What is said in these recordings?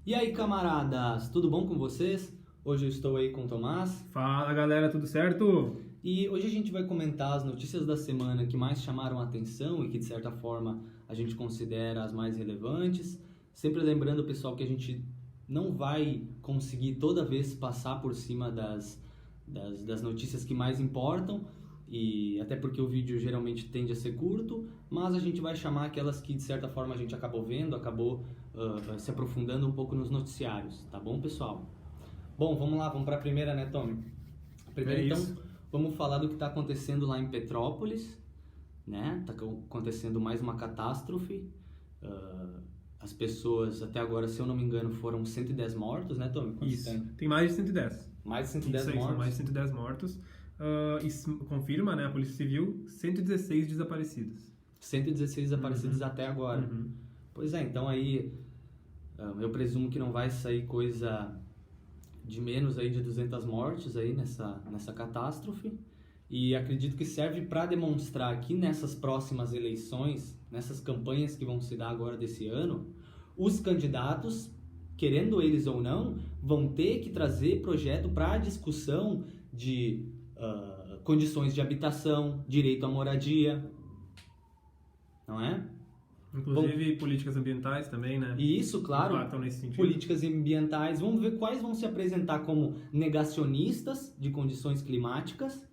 E aí, camaradas, tudo bom com vocês? Hoje eu estou aí com o Tomás Fala galera, tudo certo? e hoje a gente vai comentar as notícias da semana que mais chamaram a atenção e que de certa forma a gente considera as mais relevantes. Sempre lembrando, pessoal, que a gente não vai conseguir toda vez passar por cima das notícias que mais importam, e até porque o vídeo geralmente tende a ser curto, mas a gente vai chamar aquelas que de certa forma a gente acabou vendo, acabou se aprofundando um pouco nos noticiários, tá bom, pessoal? Bom, vamos lá, vamos para a primeira, né, Tommy? Primeiro, então, isso. vamos falar do que está acontecendo lá em Petrópolis, né? Está acontecendo mais uma catástrofe. As pessoas, até agora, se eu não me engano, foram 110 mortos, né, Tommy? Quantos Isso. tem? Tem mais de 110. Mais de 110 Isso aí, mortos. são mais de 110 mortos. Confirma, né, a Polícia Civil, 116 desaparecidos. 116 desaparecidos até agora. Uhum. Pois é, então aí eu presumo que não vai sair coisa de menos aí de 200 mortes aí nessa catástrofe, e acredito que serve para demonstrar que nessas próximas eleições, nessas campanhas que vão se dar agora desse ano, os candidatos, querendo eles ou não, vão ter que trazer projeto para discussão de condições de habitação, direito à moradia, não é? Inclusive políticas ambientais também, né? E isso, claro, Impactam nesse sentido. políticas ambientais. Vamos ver quais vão se apresentar como negacionistas de condições climáticas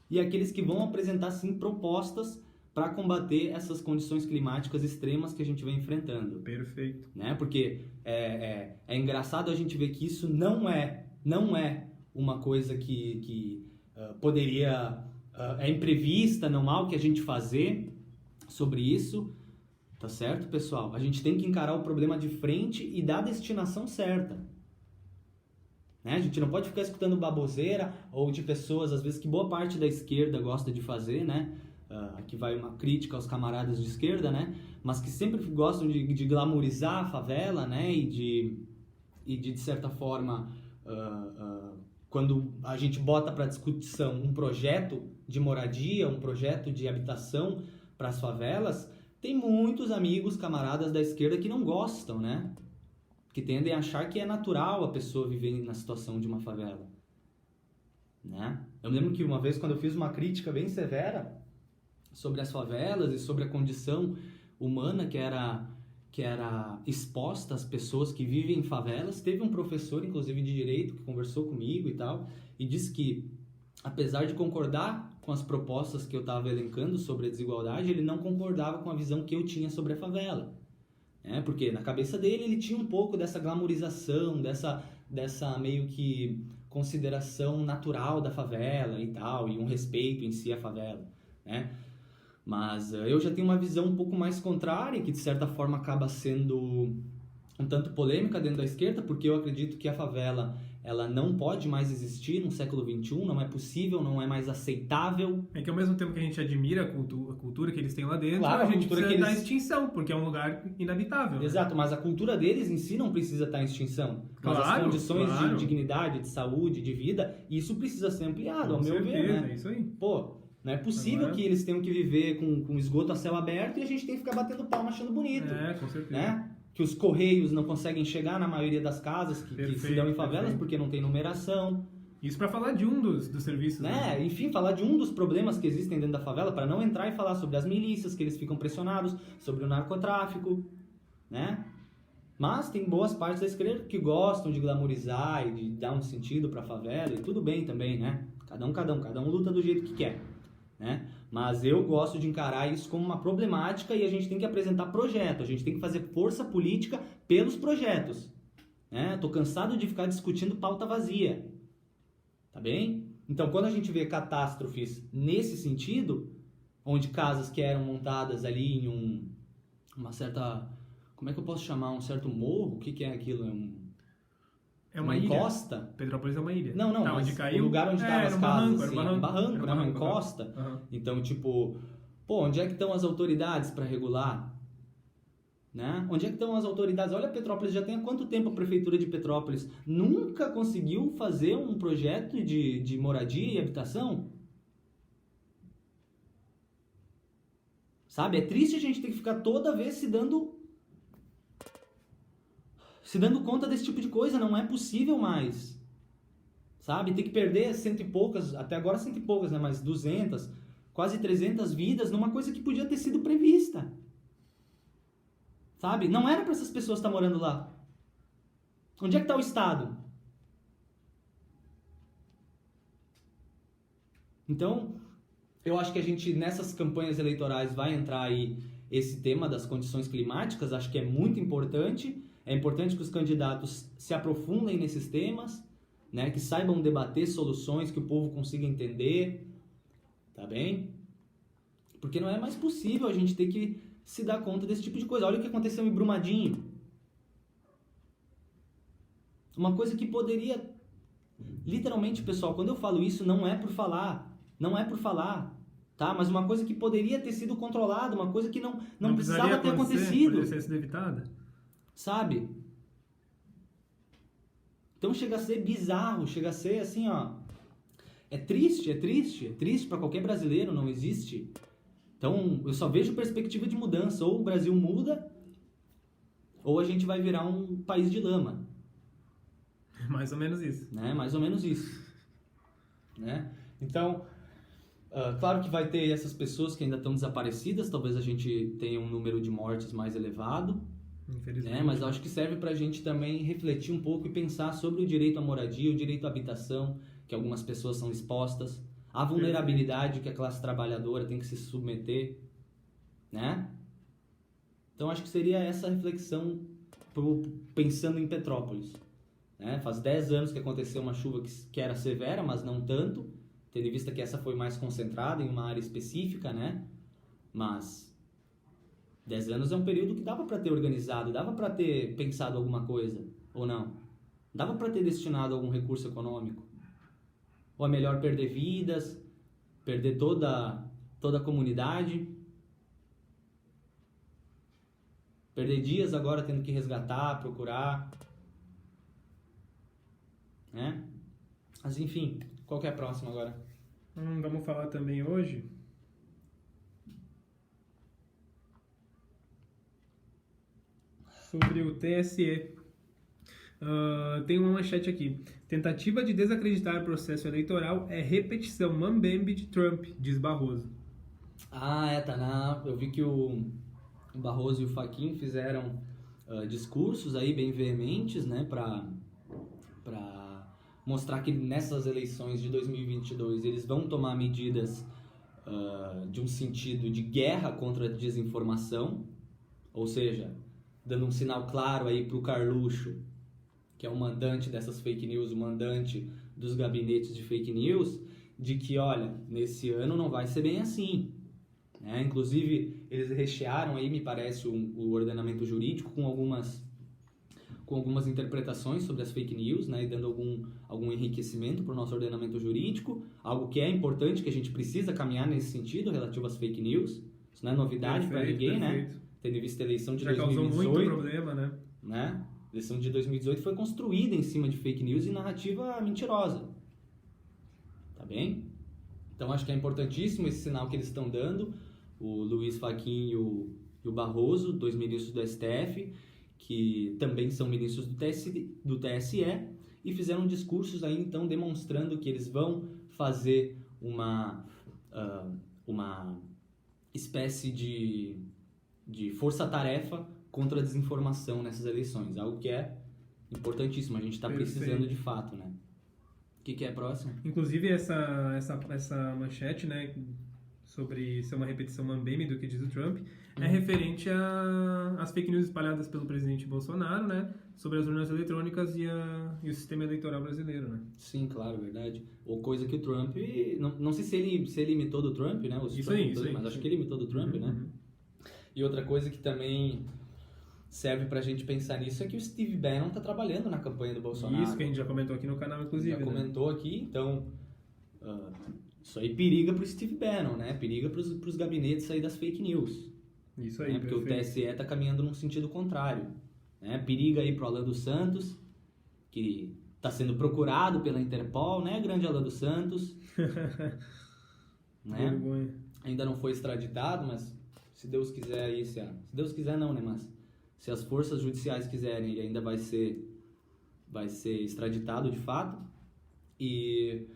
e aqueles que vão apresentar, sim, propostas para combater essas condições climáticas extremas que a gente vem enfrentando. Perfeito. Né? Porque é engraçado a gente ver que isso não é uma coisa que poderia... é imprevista, não há o que a gente fazer sobre isso. Tá certo, pessoal? A gente tem que encarar o problema de frente e dar a destinação certa. Né? A gente não pode ficar escutando baboseira ou de pessoas, às vezes, que boa parte da esquerda gosta de fazer, né? Aqui vai uma crítica aos camaradas de esquerda, né? Mas que sempre gostam de glamourizar a favela, né? E de certa forma, quando a gente bota para discussão um projeto de moradia, um projeto de habitação para as favelas, tem muitos amigos, camaradas da esquerda que não gostam, né? Que tendem a achar que é natural a pessoa viver na situação de uma favela, né? Eu me lembro que uma vez, quando eu fiz uma crítica bem severa sobre as favelas e sobre a condição humana que era exposta às pessoas que vivem em favelas, teve um professor, inclusive de direito, que conversou comigo e tal, e disse que, apesar de concordar com as propostas que eu estava elencando sobre a desigualdade, ele não concordava com a visão que eu tinha sobre a favela. Porque na cabeça dele ele tinha um pouco dessa glamourização, dessa meio que consideração natural da favela e tal, e um respeito em si à favela, né? Mas eu já tenho uma visão um pouco mais contrária, que de certa forma acaba sendo um tanto polêmica dentro da esquerda, porque eu acredito que a favela ela não pode mais existir no século XXI, não é possível, não é mais aceitável. É que ao mesmo tempo que a gente admira a cultura que eles têm lá dentro, Claro, a gente cultura precisa que da eles... extinção, porque é um lugar inabitável. Exato, mas a cultura deles em si não precisa estar em extinção. Mas as Claro, condições claro. de dignidade, de saúde, de vida, isso precisa ser ampliado, ao meu ver, certeza, né? é isso aí. Pô, não é possível Agora... que eles tenham que viver com esgoto a céu aberto e a gente tem que ficar batendo palma achando bonito. Com certeza. Né? Que os correios não conseguem chegar na maioria das casas que se dão em favelas, perfeito. porque não tem numeração. Isso para falar de um dos serviços. Né? Enfim, falar de um dos problemas que existem dentro da favela, para não entrar e falar sobre as milícias, que eles ficam pressionados, sobre o narcotráfico, né? Mas tem boas partes da esquerda que gostam de glamourizar e de dar um sentido para a favela, e tudo bem também, né? Cada um luta do jeito que quer, né? Mas eu gosto de encarar isso como uma problemática e a gente tem que apresentar projeto, a gente tem que fazer força política pelos projetos, né? Tô cansado de ficar discutindo pauta vazia, tá bem? Então, quando a gente vê catástrofes nesse sentido, onde casas que eram montadas ali em uma certa... Como é que eu posso chamar? Um certo morro? O que é aquilo? É uma ilha. Encosta? Petrópolis é uma ilha. Não, Tá, mas onde caiu, o lugar onde estavam as casas, era assim, um um barranco, né? Uma encosta. Uhum. Então, tipo, onde é que estão as autoridades para regular? Né? Onde é que estão as autoridades? Olha, Petrópolis já tem há quanto tempo a prefeitura de Petrópolis nunca conseguiu fazer um projeto de moradia e habitação? Sabe? É triste a gente ter que ficar toda vez se dando conta desse tipo de coisa. Não é possível mais, sabe? Tem que perder cento e poucas, até agora cento e poucas, né? Mas 200, quase 300 vidas numa coisa que podia ter sido prevista, sabe? Não era para essas pessoas estar morando lá. Onde é que está o Estado? Então, eu acho que a gente, nessas campanhas eleitorais, vai entrar aí esse tema das condições climáticas. Acho que é muito importante. É importante que os candidatos se aprofundem nesses temas, né? Que saibam debater soluções que o povo consiga entender, tá bem? Porque não é mais possível a gente ter que se dar conta desse tipo de coisa. Olha o que aconteceu em Brumadinho. Uma coisa que poderia... Literalmente, pessoal, quando eu falo isso, não é por falar, tá? Mas uma coisa que poderia ter sido controlada, uma coisa que não precisava ter acontecido. Poderia ter sido evitada. Sabe? Então chega a ser bizarro, chega a ser assim, ó... É triste para qualquer brasileiro, não existe. Então, eu só vejo perspectiva de mudança. Ou o Brasil muda, ou a gente vai virar um país de lama. Mais ou menos isso. Né? Mais ou menos isso. Né? Então, claro que vai ter essas pessoas que ainda estão desaparecidas, talvez a gente tenha um número de mortes mais elevado, né? Mas eu acho que serve para a gente também refletir um pouco e pensar sobre o direito à moradia, o direito à habitação, que algumas pessoas são expostas, a vulnerabilidade que a classe trabalhadora tem que se submeter, né? Então acho que seria essa reflexão pensando em Petrópolis. Né? Faz 10 anos que aconteceu uma chuva que era severa, mas não tanto, tendo em vista que essa foi mais concentrada em uma área específica, né? Mas 10 anos é um período que dava para ter organizado, dava para ter pensado alguma coisa, ou não? Dava para ter destinado algum recurso econômico? Ou é melhor perder vidas, perder toda a comunidade? Perder dias agora tendo que resgatar, procurar... Né? Mas enfim, qual que é a próxima agora? Vamos falar também hoje sobre o TSE. Tem uma manchete aqui. Tentativa de desacreditar o processo eleitoral é repetição mambembe de Trump, diz Barroso. Eu vi que o Barroso e o Fachin fizeram discursos aí bem veementes, né, para mostrar que nessas eleições de 2022 eles vão tomar medidas de um sentido de guerra contra a desinformação, ou seja, dando um sinal claro aí para o Carluxo, que é o mandante dessas fake news, o mandante dos gabinetes de fake news, de que, olha, nesse ano não vai ser bem assim. Né? Inclusive, eles rechearam aí, me parece, o ordenamento jurídico com algumas interpretações sobre as fake news, né, e dando algum enriquecimento para o nosso ordenamento jurídico, algo que é importante, que a gente precisa caminhar nesse sentido relativo às fake news. Isso não é novidade para ninguém, né? Tendo visto a eleição de 2018. Já causou muito problema, né? A eleição de 2018 foi construída em cima de fake news e narrativa mentirosa. Tá bem? Então acho que é importantíssimo esse sinal que eles estão dando, o Luiz Fachin e o Barroso, dois ministros do STF, que também são ministros do TSE, e fizeram discursos aí, então, demonstrando que eles vão fazer uma espécie de força-tarefa contra a desinformação nessas eleições, algo que é importantíssimo, a gente está precisando de fato, né? O que é próximo? Inclusive, essa manchete, né, sobre ser uma repetição mambembe do que diz o Trump, é referente às fake news espalhadas pelo presidente Bolsonaro, né, sobre as urnas eletrônicas e o sistema eleitoral brasileiro, né? Sim, claro, verdade. Ou coisa que o Trump... Não sei se ele imitou do Trump, né? Isso aí. Mas acho que ele imitou do Trump, né? E outra coisa que também serve pra gente pensar nisso é que o Steve Bannon tá trabalhando na campanha do Bolsonaro. Isso que a gente já comentou aqui no canal, inclusive. Já comentou aqui, então... isso aí periga pro Steve Bannon, né? Periga pros gabinetes aí das fake news. Isso aí, né? Porque o TSE está caminhando num sentido contrário. Né? Periga aí pro Alan dos Santos, que está sendo procurado pela Interpol, né? Grande Alan dos Santos. Né? Vergonha. Ainda não foi extraditado, mas se Deus quiser aí... Se Deus quiser não, né? Mas Se as forças judiciais quiserem, ele ainda vai ser extraditado de fato. E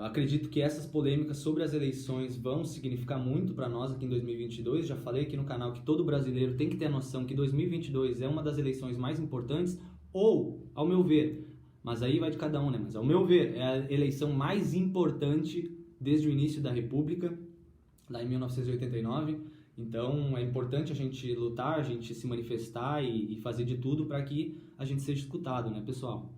acredito que essas polêmicas sobre as eleições vão significar muito para nós aqui em 2022. Já falei aqui no canal que todo brasileiro tem que ter a noção que 2022 é uma das eleições mais importantes, ou, ao meu ver, mas aí vai de cada um, né? Mas ao meu ver, é a eleição mais importante desde o início da República, lá em 1989. Então é importante a gente lutar, a gente se manifestar e fazer de tudo para que a gente seja escutado, né, pessoal?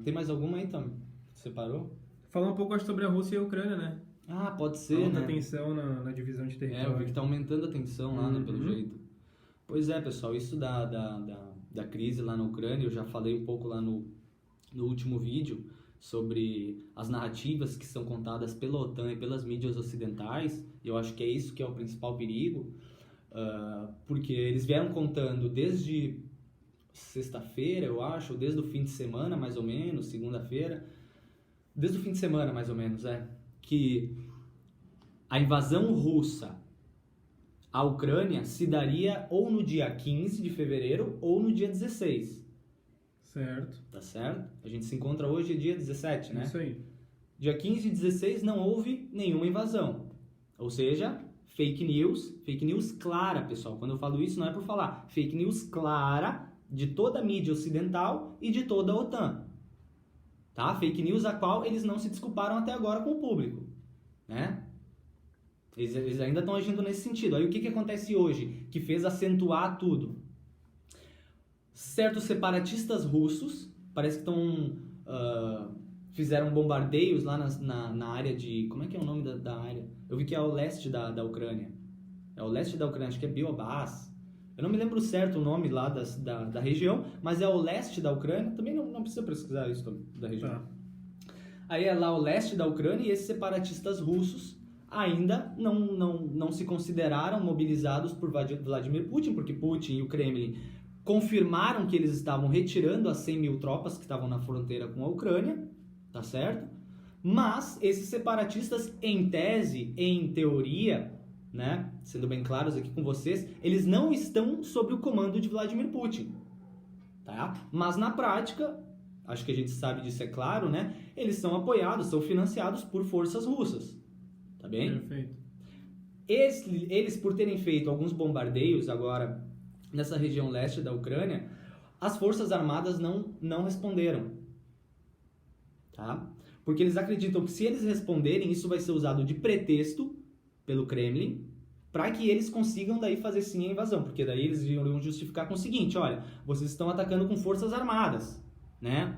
Tem mais alguma aí, então? Separou? Falar um pouco, acho, sobre a Rússia e a Ucrânia, né? Ah, pode ser, Alta né? tensão na divisão de Eu vi território. que tá aumentando a tensão lá, né, pelo jeito. Pois é, pessoal, isso da crise lá na Ucrânia, eu já falei um pouco lá no último vídeo sobre as narrativas que são contadas pela OTAN e pelas mídias ocidentais. E eu acho que é isso que é o principal perigo, porque eles vieram contando desde sexta-feira, eu acho, ou desde o fim de semana, mais ou menos, segunda-feira, desde o fim de semana, mais ou menos, que a invasão russa à Ucrânia se daria ou no dia 15 de fevereiro ou no dia 16. Certo. Tá certo? A gente se encontra hoje dia 17, né? Isso aí. Dia 15 e 16 não houve nenhuma invasão. Ou seja, fake news clara, pessoal. Quando eu falo isso não é por falar. Fake news clara de toda a mídia ocidental e de toda a OTAN. Tá? Fake news a qual eles não se desculparam até agora com o público, né? Eles ainda estão agindo nesse sentido. Aí o que acontece hoje que fez acentuar tudo? Certos separatistas russos, parece que fizeram bombardeios lá na área de... Como é que é o nome da área? Eu vi que é ao leste da Ucrânia. É ao leste da Ucrânia, acho que é Biobas. Eu não me lembro certo o nome lá da região, mas é ao leste da Ucrânia. Também não precisa pesquisar isso da região. Tá. Aí é lá ao leste da Ucrânia e esses separatistas russos ainda não se consideraram mobilizados por Vladimir Putin, porque Putin e o Kremlin confirmaram que eles estavam retirando as 100 mil tropas que estavam na fronteira com a Ucrânia, tá certo? Mas esses separatistas, em tese, em teoria, né, sendo bem claros aqui com vocês, eles não estão sob o comando de Vladimir Putin, tá? Mas na prática, acho que a gente sabe disso, é claro, né? Eles são apoiados, são financiados por forças russas, tá bem? Perfeito. Eles por terem feito alguns bombardeios agora nessa região leste da Ucrânia, as forças armadas não responderam, tá? Porque eles acreditam que se eles responderem, isso vai ser usado de pretexto pelo Kremlin, para que eles consigam daí fazer sim a invasão, porque daí eles iriam justificar com o seguinte: olha, vocês estão atacando com forças armadas, né?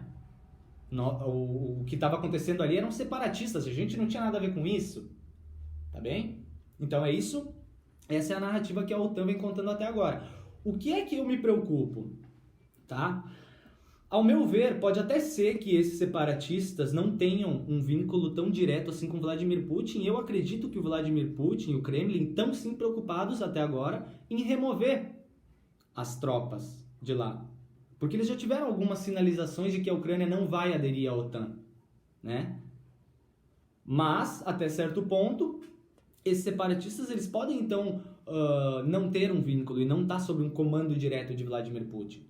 O que estava acontecendo ali eram separatistas, a gente não tinha nada a ver com isso, tá bem? Então é isso, essa é a narrativa que a OTAN vem contando até agora. O que é que eu me preocupo, tá? Ao meu ver, pode até ser que esses separatistas não tenham um vínculo tão direto assim com Vladimir Putin. Eu acredito que o Vladimir Putin e o Kremlin estão sim preocupados até agora em remover as tropas de lá. Porque eles já tiveram algumas sinalizações de que a Ucrânia não vai aderir à OTAN, né? Mas, até certo ponto, esses separatistas eles podem então não ter um vínculo e não estar sob um comando direto de Vladimir Putin,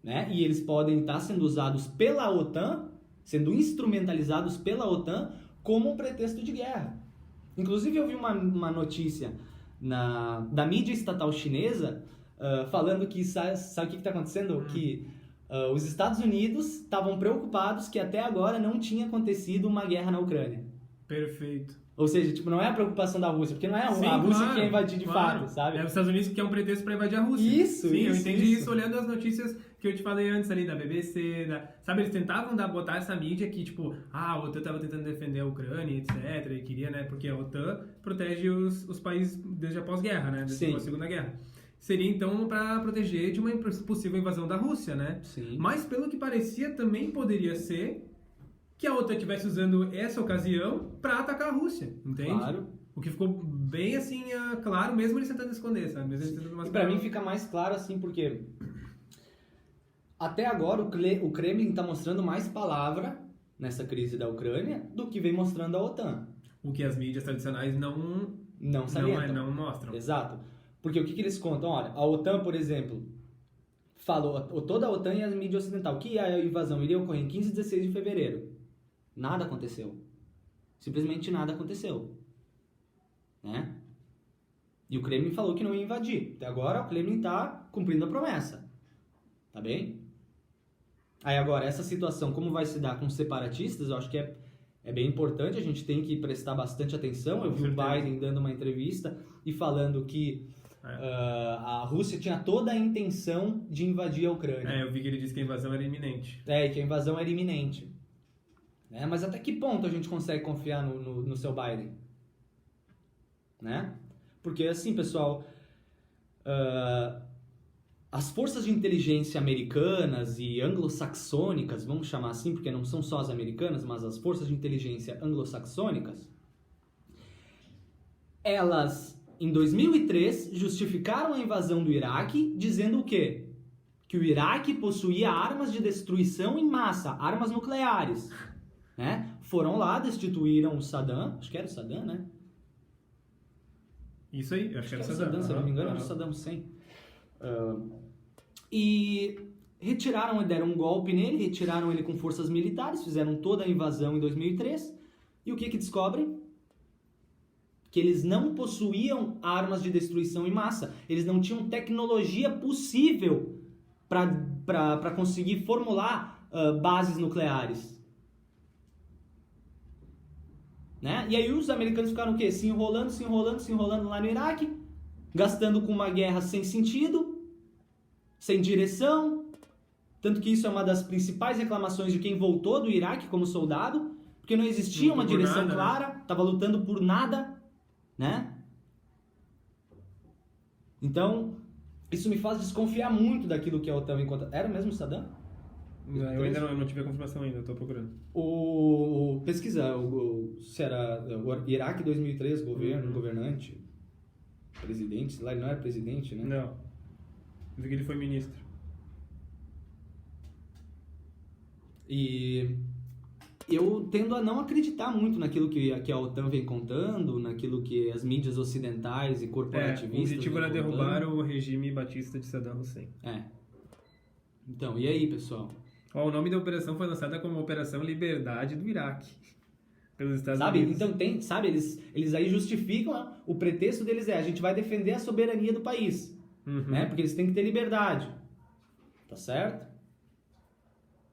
né? E eles podem estar sendo usados pela OTAN, sendo instrumentalizados pela OTAN como um pretexto de guerra. Inclusive eu vi uma notícia da mídia estatal chinesa falando que, sabe o que está acontecendo? Que os Estados Unidos estavam preocupados que até agora não tinha acontecido uma guerra na Ucrânia. Perfeito. Ou seja, tipo, não é a preocupação da Rússia, porque não é a Sim, Rússia claro, que quer invadir de claro. fato, sabe? É os Estados Unidos que é um pretexto para invadir a Rússia. Isso, Sim, eu isso, entendi isso. isso olhando as notícias que eu te falei antes ali da BBC, sabe, eles tentavam botar essa mídia que, tipo, a OTAN estava tentando defender a Ucrânia, etc, e queria, né, porque a OTAN protege os países desde a pós-guerra, né, desde a Segunda Guerra. Seria, então, para proteger de uma possível invasão da Rússia, né? Sim. Mas, pelo que parecia, também poderia ser que a OTAN estivesse usando essa ocasião para atacar a Rússia, entende? Claro. O que ficou bem, assim, claro, mesmo eles tentando esconder, sabe? Mesmo eles tentando E pra mim fica mais claro assim, porque até agora o Kremlin está mostrando mais palavra nessa crise da Ucrânia do que vem mostrando a OTAN. O que as mídias tradicionais não salientam. não mostram. Exato. Porque o que eles contam? Olha, a OTAN, por exemplo, falou, toda a OTAN e a mídia ocidental, que a invasão iria ocorrer em 15 e 16 de fevereiro. Nada aconteceu. Simplesmente nada aconteceu. Né? E o Kremlin falou que não ia invadir. Até agora o Kremlin está cumprindo a promessa. Tá bem? Aí agora, essa situação, como vai se dar com os separatistas, eu acho que é bem importante, a gente tem que prestar bastante atenção. Eu vi o Biden dando uma entrevista e falando que a Rússia tinha toda a intenção de invadir a Ucrânia. Eu vi que ele disse que a invasão era iminente. E que a invasão era iminente. Né? Mas até que ponto a gente consegue confiar no seu Biden? Né? Porque assim, pessoal, as forças de inteligência americanas e anglo-saxônicas, vamos chamar assim, porque não são só as americanas, mas as forças de inteligência anglo-saxônicas, elas, em 2003, justificaram a invasão do Iraque, dizendo o quê? Que o Iraque possuía armas de destruição em massa, armas nucleares. Né? Foram lá, destituíram o Saddam, acho que era o Saddam, né? Isso aí, acho que era o Saddam, se eu não me engano, era o Saddam Hussein. E deram um golpe nele, retiraram ele com forças militares, fizeram toda a invasão em 2003. E o que descobrem? Que eles não possuíam armas de destruição em massa. Eles não tinham tecnologia possível para conseguir formular bases nucleares. Né? E aí os americanos ficaram o quê? Se enrolando lá no Iraque, gastando com uma guerra sem sentido, sem direção. Tanto que isso é uma das principais reclamações de quem voltou do Iraque como soldado, porque não existia uma direção clara, estava lutando por nada, né? Então, isso me faz desconfiar muito daquilo que a OTAN encontra. Era mesmo o Saddam? Eu ainda não tive a confirmação ainda, estou procurando. Pesquisa, se era o Iraque 2003, governo, governante, presidente, sei lá, ele não era presidente, né? Não, eu vi que ele foi ministro. E eu tendo a não acreditar muito naquilo que a OTAN vem contando, naquilo que as mídias ocidentais e corporativistas... O objetivo era derrubar o regime batista de Saddam Hussein. Então, e aí, pessoal? O nome da operação foi lançada como Operação Liberdade do Iraque, pelos Estados Unidos. Então eles aí justificam, o pretexto deles a gente vai defender a soberania do país, né? Porque eles têm que ter liberdade, tá certo?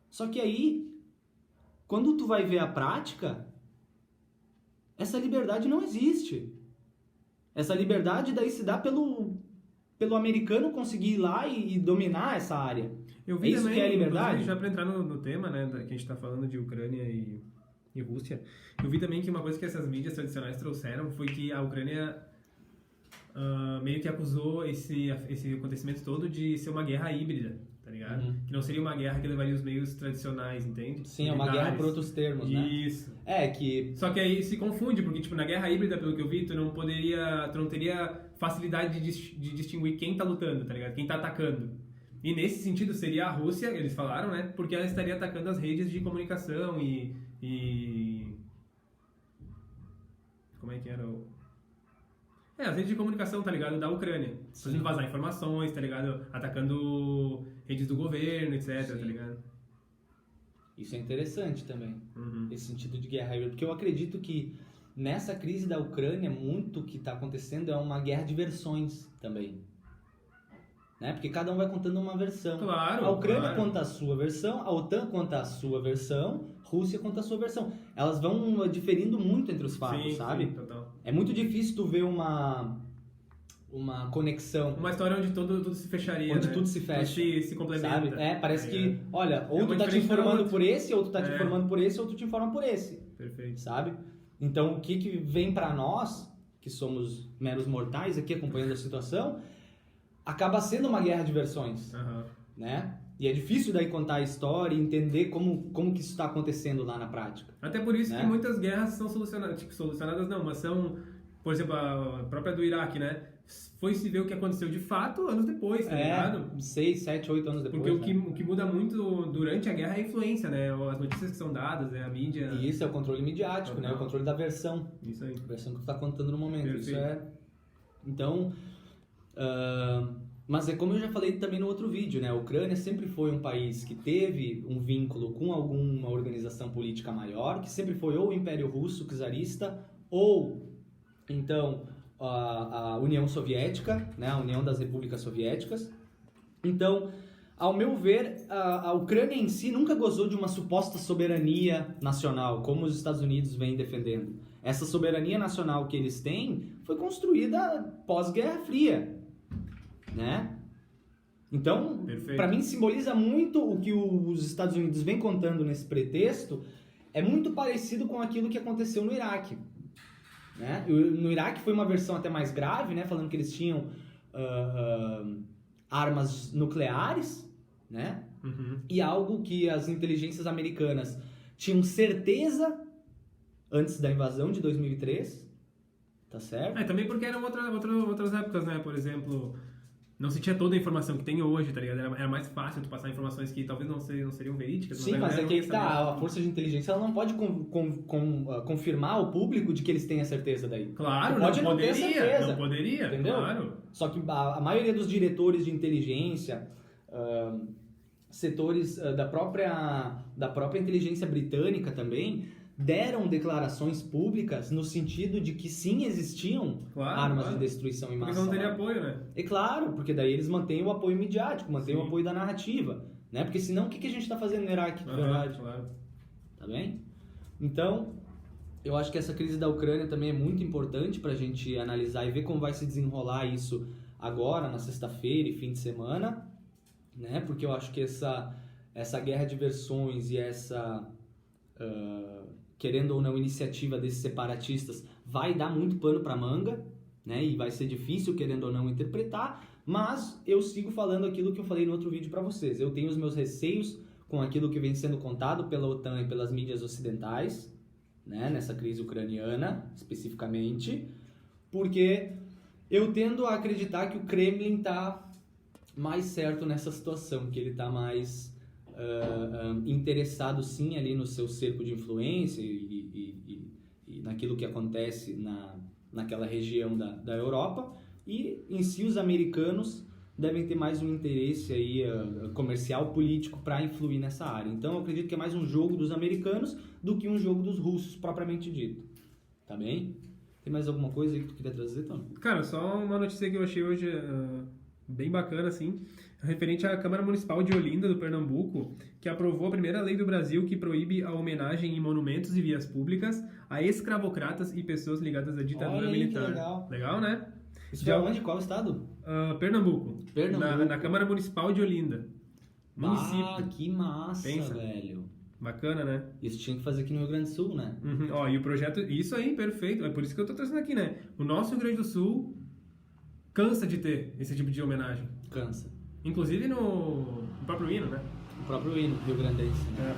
Só que aí, quando tu vai ver a prática, essa liberdade não existe. Essa liberdade daí se dá pelo americano conseguir ir lá e dominar essa área. Eu vi isso também, que é liberdade? Já para entrar no tema, né, que a gente está falando de Ucrânia e Rússia, eu vi também que uma coisa que essas mídias tradicionais trouxeram foi que a Ucrânia meio que acusou esse acontecimento todo de ser uma guerra híbrida, tá ligado? Que não seria uma guerra que levaria os meios tradicionais, entende? Sim, é uma guerra por outros termos, né? Isso. Só que aí se confunde, porque tipo, na guerra híbrida, pelo que eu vi, tu não teria facilidade de distinguir quem tá lutando, tá ligado? Quem tá atacando. E nesse sentido seria a Rússia, eles falaram, né? Porque ela estaria atacando as redes de comunicação e... Como é que era o... as redes de comunicação, tá ligado? Da Ucrânia. Fazendo vazar informações, tá ligado? Atacando redes do governo, etc, tá ligado? Isso é interessante também, esse sentido de guerra híbrida. Porque eu acredito que nessa crise da Ucrânia, muito que está acontecendo é uma guerra de versões também. Né? Porque cada um vai contando uma versão. Claro, a Ucrânia conta a sua versão, a OTAN conta a sua versão, Rússia conta a sua versão. Elas vão diferindo muito entre os fatos, sabe? Sim, total. É muito difícil tu ver uma conexão. Uma história onde tudo se fecharia, onde né? tudo se fecha. Tudo se complementa. Sabe? Parece que, olha, ou tu tá te informando por esse, ou tu tá te informando por esse, ou tu te informa por esse. Perfeito. Sabe? Então, o que vem pra nós, que somos meros mortais aqui acompanhando a situação, acaba sendo uma guerra de versões, né? E é difícil daí contar a história e entender como que isso está acontecendo lá na prática. Até por isso que muitas guerras são solucionadas não, mas são, por exemplo, a própria do Iraque, né? Foi se ver o que aconteceu de fato anos depois, tá ligado? 6, 7, 8 anos depois. Porque o que muda muito durante a guerra é a influência, né? As notícias que são dadas, a mídia... E isso é o controle midiático, né? O controle da versão. Isso aí. A versão que tu tá contando no momento. Perfeito. Isso é... Então... Mas é como eu já falei também no outro vídeo, né? A Ucrânia sempre foi um país que teve um vínculo com alguma organização política maior, que sempre foi ou o Império Russo czarista, ou então a União Soviética, né? A União das Repúblicas Soviéticas. Então, ao meu ver, a Ucrânia em si nunca gozou de uma suposta soberania nacional, como os Estados Unidos vêm defendendo. Essa soberania nacional que eles têm foi construída pós-Guerra Fria, né? Então, para mim, simboliza muito o que os Estados Unidos vêm contando nesse pretexto, é muito parecido com aquilo que aconteceu no Iraque. Né? No Iraque foi uma versão até mais grave, né? Falando que eles tinham armas nucleares, né? E algo que as inteligências americanas tinham certeza antes da invasão de 2003, tá certo? Também porque eram outras épocas, né? Por exemplo, não se tinha toda a informação que tem hoje, tá ligado? Era mais fácil tu passar informações que talvez não seriam verídicas. Sim, mas é que aí tá, a força de inteligência ela não pode confirmar ao público de que eles têm a certeza daí. Claro, pode não ter certeza, não poderia, entendeu? Claro. Só que a maioria dos diretores de inteligência, setores da própria inteligência britânica também, deram declarações públicas no sentido de que sim existiam armas de destruição em massa. Porque não teria apoio, né? É claro, porque daí eles mantêm o apoio midiático, mantêm o apoio da narrativa, né? Porque senão o que a gente está fazendo no Iraque, de verdade? Claro. Tá bem? Então, eu acho que essa crise da Ucrânia também é muito importante para a gente analisar e ver como vai se desenrolar isso agora, na sexta-feira e fim de semana, né? Porque eu acho que essa guerra de versões e essa... querendo ou não, iniciativa desses separatistas vai dar muito pano para manga, né? E vai ser difícil, querendo ou não, interpretar, mas eu sigo falando aquilo que eu falei no outro vídeo para vocês. Eu tenho os meus receios com aquilo que vem sendo contado pela OTAN e pelas mídias ocidentais, né? Nessa crise ucraniana, especificamente, porque eu tendo a acreditar que o Kremlin está mais certo nessa situação, que ele está mais... interessado sim ali no seu cerco de influência e naquilo que acontece naquela região da Europa, e em si os americanos devem ter mais um interesse aí, comercial, político para influir nessa área. Então eu acredito que é mais um jogo dos americanos do que um jogo dos russos propriamente dito, tá bem? Tem mais alguma coisa aí que tu queria trazer, Tom? Cara, só uma notícia que eu achei hoje bem bacana, assim, referente à Câmara Municipal de Olinda, do Pernambuco, que aprovou a primeira lei do Brasil que proíbe a homenagem em monumentos e vias públicas a escravocratas e pessoas ligadas à ditadura militar. Que legal. Legal, né? Isso é onde? Qual estado? Pernambuco. Na Câmara Municipal de Olinda. Município. Ah, que massa, Pensa. velho. Bacana, né? Isso tinha que fazer aqui no Rio Grande do Sul, né? Ó, e o projeto... Isso aí, perfeito. É por isso que eu tô trazendo aqui, né? O nosso Rio Grande do Sul cansa de ter esse tipo de homenagem. Cansa. Inclusive no próprio hino, né? O próprio hino rio-grandense, né?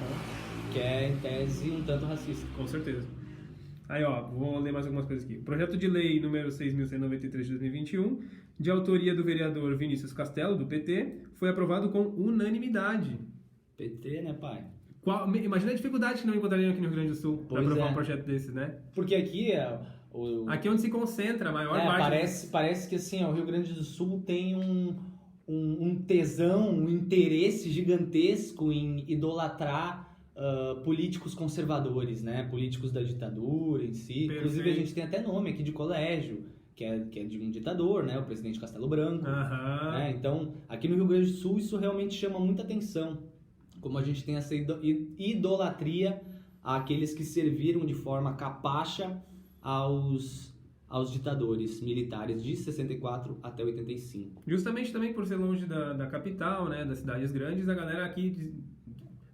Que é, em tese, um tanto racista. Com certeza. Aí, ó, vou ler mais algumas coisas aqui. Projeto de lei número 6.193 de 2021, de autoria do vereador Vinícius Castelo, do PT, foi aprovado com unanimidade. PT, né, pai? Imagina a dificuldade que não encontrariam aqui no Rio Grande do Sul para aprovar um projeto desse, né? Porque aqui aqui é onde se concentra a maior parte... Parece que assim, o Rio Grande do Sul tem um tesão, um interesse gigantesco em idolatrar políticos conservadores, né? Políticos da ditadura em si. Perfeito. Inclusive a gente tem até nome aqui de colégio, que é de um ditador, né? O presidente Castelo Branco. Né? Então, aqui no Rio Grande do Sul isso realmente chama muita atenção. Como a gente tem essa idolatria àqueles que serviram de forma capacha aos ditadores militares de 64 até 85. Justamente também por ser longe da capital, né, das cidades grandes, a galera aqui,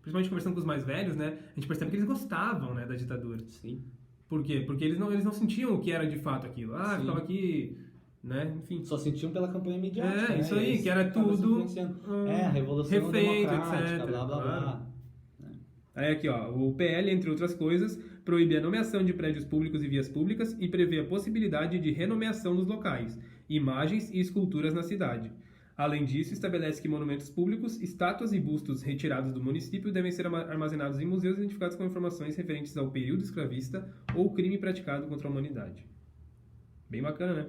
principalmente conversando com os mais velhos, né, a gente percebe que eles gostavam, né, da ditadura. Sim. Por quê? Porque eles não sentiam o que era de fato aquilo. Sim. Ficava aqui, né, enfim. Só sentiam pela campanha midiática, né? Isso aí, que era tudo... a Revolução refeito, Democrática, etc. blá, blá, Claro. blá. Aí aqui, ó, o PL, entre outras coisas, proíbe a nomeação de prédios públicos e vias públicas e prevê a possibilidade de renomeação dos locais, imagens e esculturas na cidade. Além disso, estabelece que monumentos públicos, estátuas e bustos retirados do município devem ser armazenados em museus identificados com informações referentes ao período escravista ou crime praticado contra a humanidade. Bem bacana, né?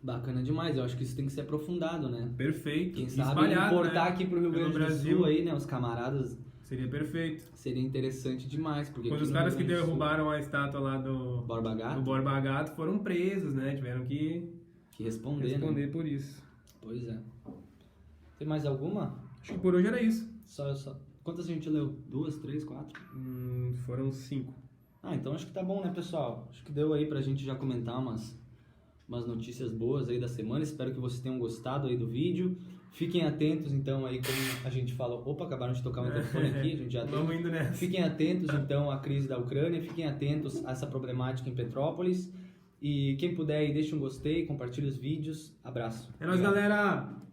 Bacana demais, eu acho que isso tem que ser aprofundado, né? Perfeito. Quem sabe Espalhado, importar né? aqui pro Rio Pelo Grande do Brasil. Sul aí, né? Os camaradas, Seria perfeito. seria interessante demais. Porque Quando aqui os no caras Rio que Grande do Sul, derrubaram a estátua lá do Borba Gato, Borba Gato foram presos, né? Tiveram que que responder, né? responder por isso. Pois é. Tem mais alguma? Acho que por hoje era isso. Só. Quantas a gente leu? 2, 3, 4? Foram 5. Ah, então acho que tá bom, né, pessoal? Acho que deu aí pra gente já comentar umas notícias boas aí da semana. Espero que vocês tenham gostado aí do vídeo. Fiquem atentos, então, aí, como a gente falou... Opa, acabaram de tocar o telefone aqui, a gente já tem. Vamos indo nessa. Fiquem atentos, então, à crise da Ucrânia. Fiquem atentos a essa problemática em Petrópolis. E quem puder aí, deixe um gostei, compartilhe os vídeos. Abraço. É nóis, galera!